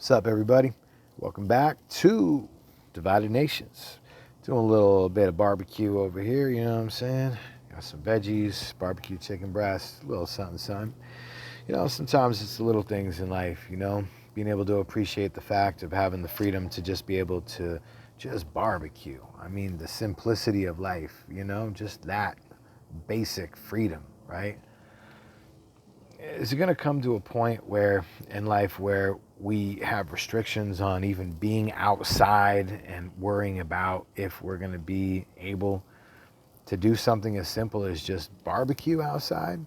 What's up, everybody? Welcome back to Divided Nations. Doing a little bit of barbecue over here, you know what I'm saying? Got some veggies, barbecue chicken breast, a little something, something. Sometimes it's the little things in life, being able to appreciate the fact of having the freedom to just be able to just barbecue. I mean, the simplicity of life, just that basic freedom, right? Is it going to come to a point where in life where we have restrictions on even being outside and worrying about if we're going to be able to do something as simple as just barbecue outside?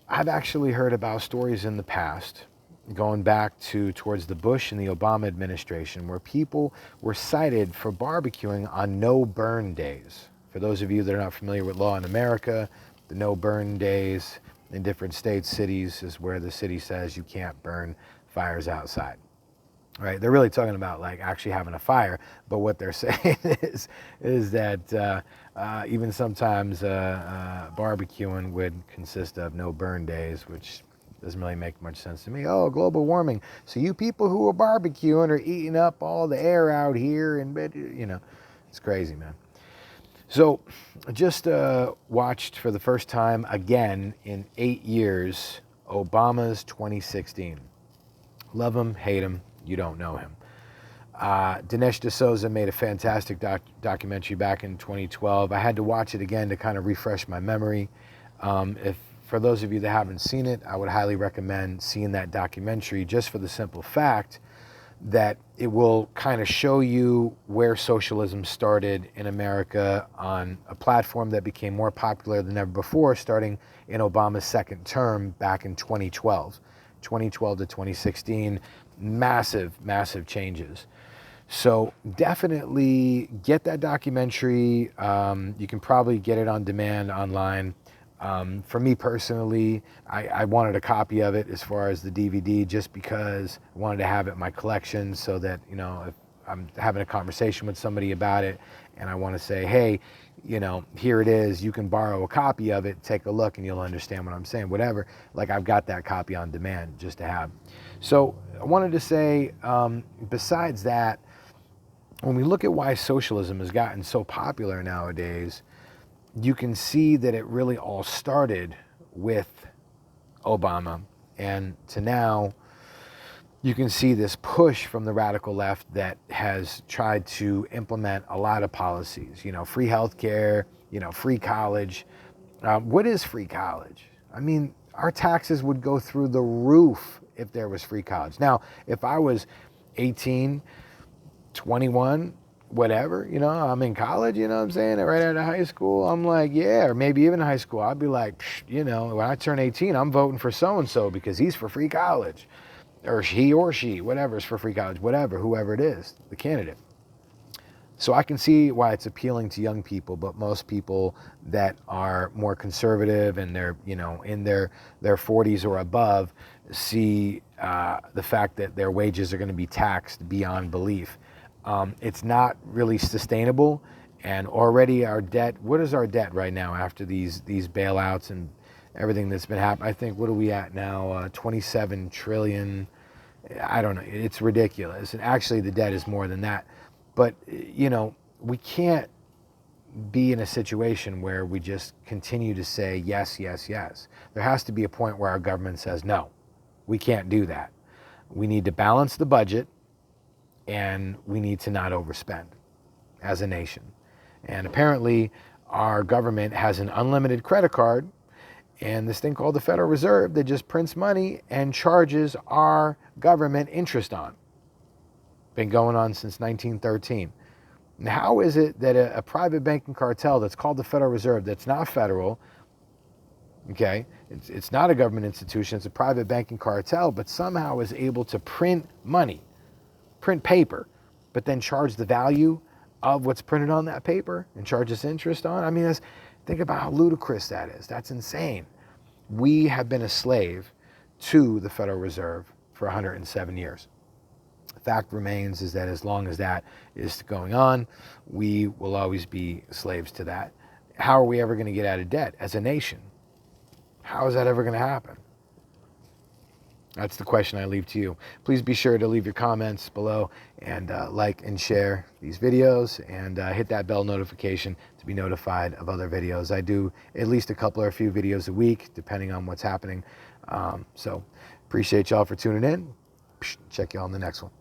I've actually heard about stories in the past going back to towards the Bush and the Obama administration where people were cited for barbecuing on no burn days. For those of you that are not familiar with law in America, the no burn days in different states, cities, is where the city says you can't burn fires outside. Right? They're really talking about like actually having a fire, but what they're saying is that even sometimes barbecuing would consist of no burn days, which doesn't really make much sense to me. Oh, global warming. So you people who are barbecuing are eating up all the air out here, and it's crazy, man. So I just watched for the first time again in 8 years Obama's 2016. Love him, hate him, you don't know him. Dinesh D'Souza made a fantastic documentary back in 2012. I had to watch it again to kind of refresh my memory. If for those of you that haven't seen it, I would highly recommend seeing that documentary just for the simple fact that it will kind of show you where socialism started in America on a platform that became more popular than ever before, starting in Obama's second term back in 2012. 2012 to 2016, massive changes. So definitely get that documentary. You can probably get it on demand online. For me personally, I wanted a copy of it as far as the DVD just because I wanted to have it in my collection so that, if I'm having a conversation with somebody about it and I want to say, hey, here it is, you can borrow a copy of it, take a look and you'll understand what I'm saying, whatever. Like I've got that copy on demand just to have. So I wanted to say, besides that, when we look at why socialism has gotten so popular nowadays, you can see that it really all started with Obama. And to now, you can see this push from the radical left that has tried to implement a lot of policies, free healthcare, free college. What is free college? I mean, our taxes would go through the roof if there was free college. Now, if I was 18, 21, whatever, I'm in college, what I'm saying, right out of high school, I'm like, yeah, or maybe even high school, I'd be like, when I turn 18, I'm voting for so-and-so because he's for free college. Or he or she, whatever is for free college, whatever, whoever it is, the candidate. So I can see why it's appealing to young people, but most people that are more conservative and they're, in their 40s or above see the fact that their wages are going to be taxed beyond belief. It's not really sustainable, and already our debt, what is our debt right now after these bailouts and everything that's been happening? I think, what are we at now? 27 trillion. I don't know. It's ridiculous. And actually the debt is more than that. But, we can't be in a situation where we just continue to say yes, yes, yes. There has to be a point where our government says, no, we can't do that. We need to balance the budget and we need to not overspend as a nation. And apparently our government has an unlimited credit card and this thing called the Federal Reserve that just prints money and charges our government interest on. Been going on since 1913. And how is it that a private banking cartel that's called the Federal Reserve, that's not federal, okay, it's not a government institution, it's a private banking cartel, but somehow is able to print money, print paper, but then charge the value of what's printed on that paper and charge us interest on? I mean, think about how ludicrous that is. That's insane. We have been a slave to the Federal Reserve for 107 years. The fact remains is that as long as that is going on, we will always be slaves to that. How are we ever going to get out of debt as a nation? How is that ever going to happen? That's the question I leave to you. Please be sure to leave your comments below and like and share these videos, and hit that bell notification to be notified of other videos. I do at least a couple or a few videos a week, depending on what's happening. So appreciate y'all for tuning in. Check you all in the next one.